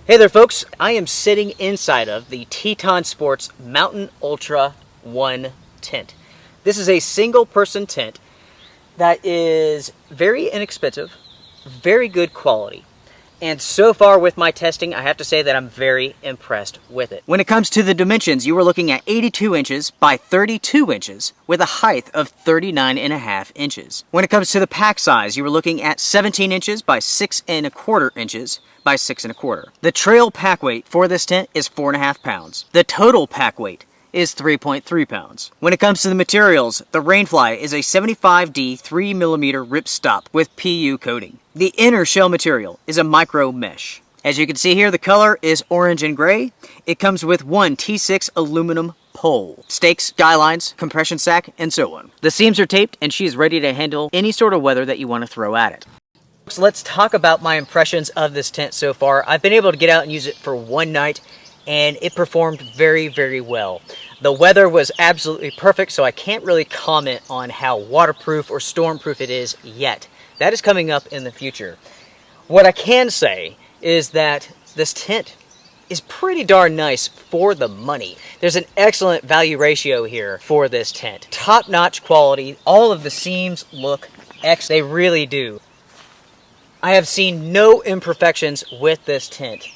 Hey there folks, I am sitting inside of the Teton Sports Mountain Ultra 1 tent. This is a single person tent that is very inexpensive, very good quality. And so far with my testing, I have to say that I'm very impressed with it. When it comes to the dimensions, you were looking at 82 inches by 32 inches with a height of 39.5 inches. When it comes to the pack size, you were looking at 17 inches by 6.25 inches by 6.25. The trail pack weight for this tent is 4.5 pounds. The total pack weight is 3.3 pounds. When it comes to the materials, the Rainfly is a 75D 3mm ripstop with PU coating. The inner shell material is a micro mesh. As you can see here, the color is orange and gray. It comes with one T6 aluminum pole, stakes, guy lines, compression sack, and so on. The seams are taped and she is ready to handle any sort of weather that you want to throw at it. So let's talk about my impressions of this tent so far. I've been able to get out and use it for one night and it performed very, very well. The weather was absolutely perfect, so I can't really comment on how waterproof or stormproof it is yet. That is coming up in the future. What I can say is that this tent is pretty darn nice for the money. There's an excellent value ratio here for this tent. Top-notch quality. All of the seams look excellent. They really do. I have seen no imperfections with this tent.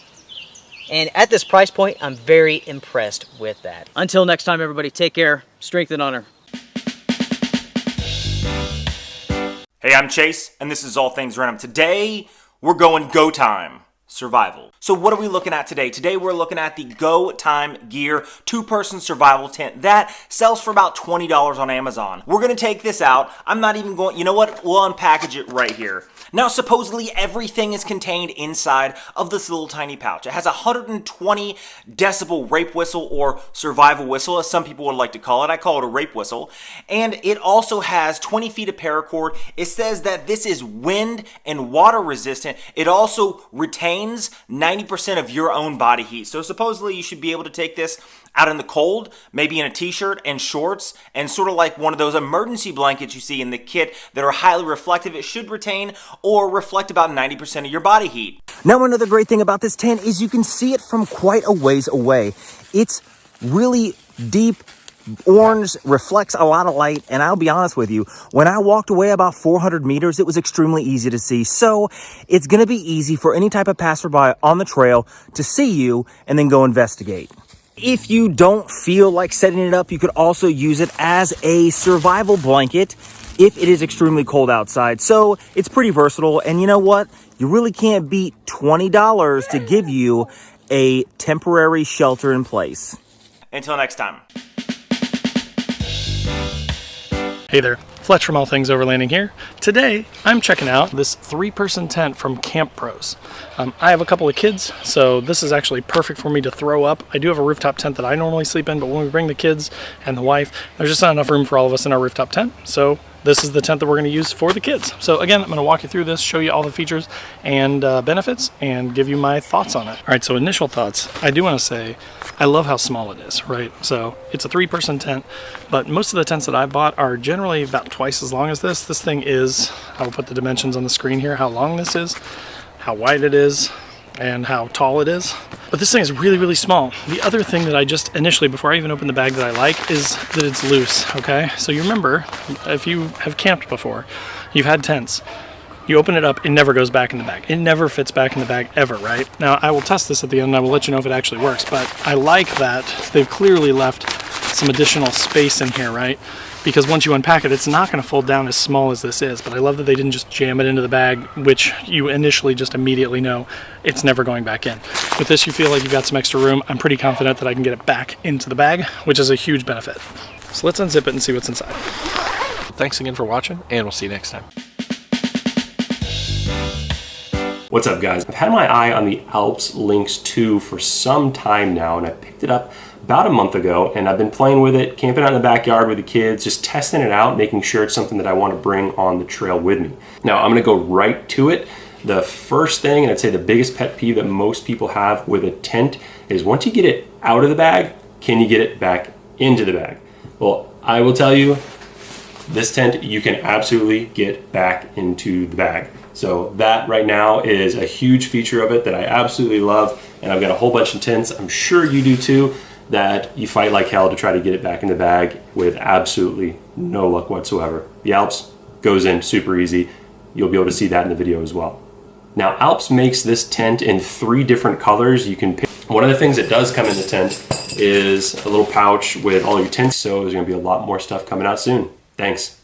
And at this price point, I'm very impressed with that. Until next time, everybody, take care, strength and honor. Hey, I'm Chase, and this is All Things Random. Today, we're going Go Time Survival. So what are we looking at today? Today, we're looking at the Go Time Gear 2-person survival tent. That sells for about $20 on Amazon. We're going to take this out. I'm not even going, you know what? We'll unpackage it right here. Now, supposedly everything is contained inside of this little tiny pouch. It has a 120 decibel rape whistle, or survival whistle, as some people would like to call it. I call it a rape whistle. And it also has 20 feet of paracord. It says that this is wind and water resistant. It also retains 90% of your own body heat. So supposedly you should be able to take this out in the cold, maybe in a t-shirt and shorts, and sort of like one of those emergency blankets you see in the kit that are highly reflective. It should retain or reflect about 90% of your body heat. Now, another great thing about this tent is you can see it from quite a ways away. It's really deep orange, reflects a lot of light, and I'll be honest with you, when I walked away about 400 meters, it was extremely easy to see. So it's going to be easy for any type of passerby on the trail to see you and then go investigate. If you don't feel like setting it up, you could also use it as a survival blanket if it is extremely cold outside. So it's pretty versatile. And you know what? You really can't beat $20 to give you a temporary shelter in place. Until next time. Hey there, Fletch from All Things Overlanding here. Today, I'm checking out this 3-person tent from Camp Pros. I have a couple of kids, so this is actually perfect for me to throw up. I do have a rooftop tent that I normally sleep in, but when we bring the kids and the wife, there's just not enough room for all of us in our rooftop tent. So this is the tent that we're going to use for the kids. So again, I'm going to walk you through this, show you all the features and benefits, and give you my thoughts on it. All right, so initial thoughts. I do want to say, I love how small it is, right? So it's a 3-person tent, but most of the tents that I bought are generally about twice as long as this. This thing is, I will put the dimensions on the screen here, how long this is, how wide it is, and how tall it is. But this thing is really, really small. The other thing that I just initially, before I even open the bag, that I like is that it's loose, okay? So you remember, if you have camped before, you've had tents, you open it up, it never goes back in the bag. It never fits back in the bag ever, right? Now, I will test this at the end and I will let you know if it actually works, but I like that they've clearly left some additional space in here, right? Because once you unpack it, it's not going to fold down as small as this is, but I love that they didn't just jam it into the bag, which you initially just immediately know it's never going back in. With this, you feel like you've got some extra room. I'm pretty confident that I can get it back into the bag, which is a huge benefit. So let's unzip it and see what's inside. Thanks again for watching, and we'll see you next time. What's up, guys? I've had my eye on the Alps Lynx 2 for some time now, and I picked it up about a month ago, and I've been playing with it, camping out in the backyard with the kids, just testing it out, making sure it's something that I want to bring on the trail with me. Now, I'm going to go right to it. The first thing, and I'd say the biggest pet peeve that most people have with a tent, is once you get it out of the bag, can you get it back into the bag? Well, I will tell you, this tent you can absolutely get back into the bag. So that right now is a huge feature of it that I absolutely love, and I've got a whole bunch of tents, I'm sure you do too, that you fight like hell to try to get it back in the bag with absolutely no luck whatsoever. The Alps goes in super easy. You'll be able to see that in the video as well. Now, Alps makes this tent in 3 different colors. You can pick. One of the things that does come in the tent is a little pouch with all your tents, so there's gonna be a lot more stuff coming out soon. Thanks.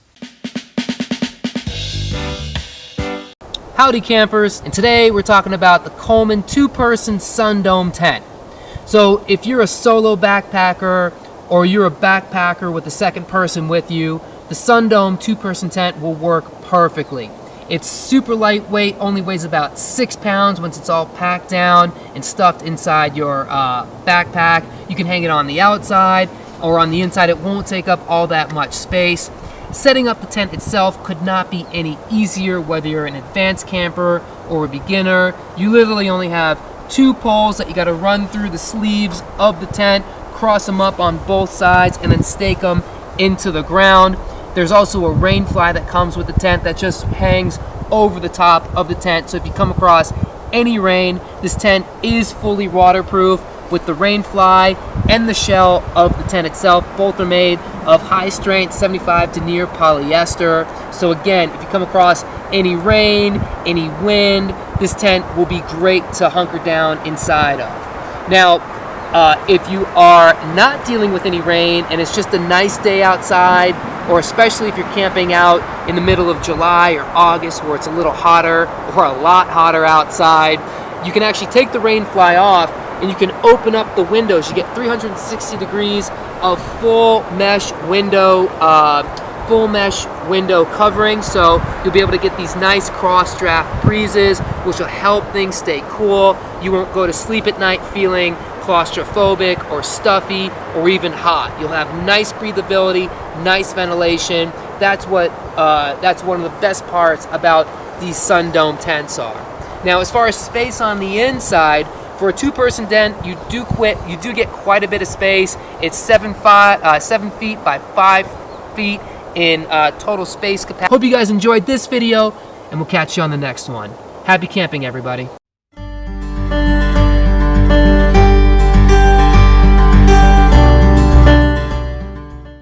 Howdy campers, and today we're talking about the Coleman 2-person Sundome tent. So if you're a solo backpacker or you're a backpacker with a second person with you, the Sundome 2-person tent will work perfectly. It's super lightweight, only weighs about 6 pounds once it's all packed down and stuffed inside your backpack. You can hang it on the outside or on the inside. It won't take up all that much space. Setting up the tent itself could not be any easier, whether you're an advanced camper or a beginner. You literally only have 2 poles that you got to run through the sleeves of the tent, cross them up on both sides, and then stake them into the ground. There's also a rain fly that comes with the tent that just hangs over the top of the tent. So if you come across any rain, this tent is fully waterproof with the rain fly and the shell of the tent itself. Both are made of high strength 75 denier polyester. So again, if you come across any rain, any wind, this tent will be great to hunker down inside of. Now, if you are not dealing with any rain and it's just a nice day outside, or especially if you're camping out in the middle of July or August where it's a little hotter or a lot hotter outside, you can actually take the rain fly off and you can open up the windows. You get 360 degrees of full mesh window covering, so you'll be able to get these nice cross draft breezes, which will help things stay cool. You won't go to sleep at night feeling claustrophobic or stuffy or even hot. You'll have nice breathability, nice ventilation. That's one of the best parts about these Sundome tents are. Now, as far as space on the inside, for a 2-person tent, you do get quite a bit of space. It's 7 feet by 5 feet in total space capacity. Hope you guys enjoyed this video, and we'll catch you on the next one. Happy camping, everybody.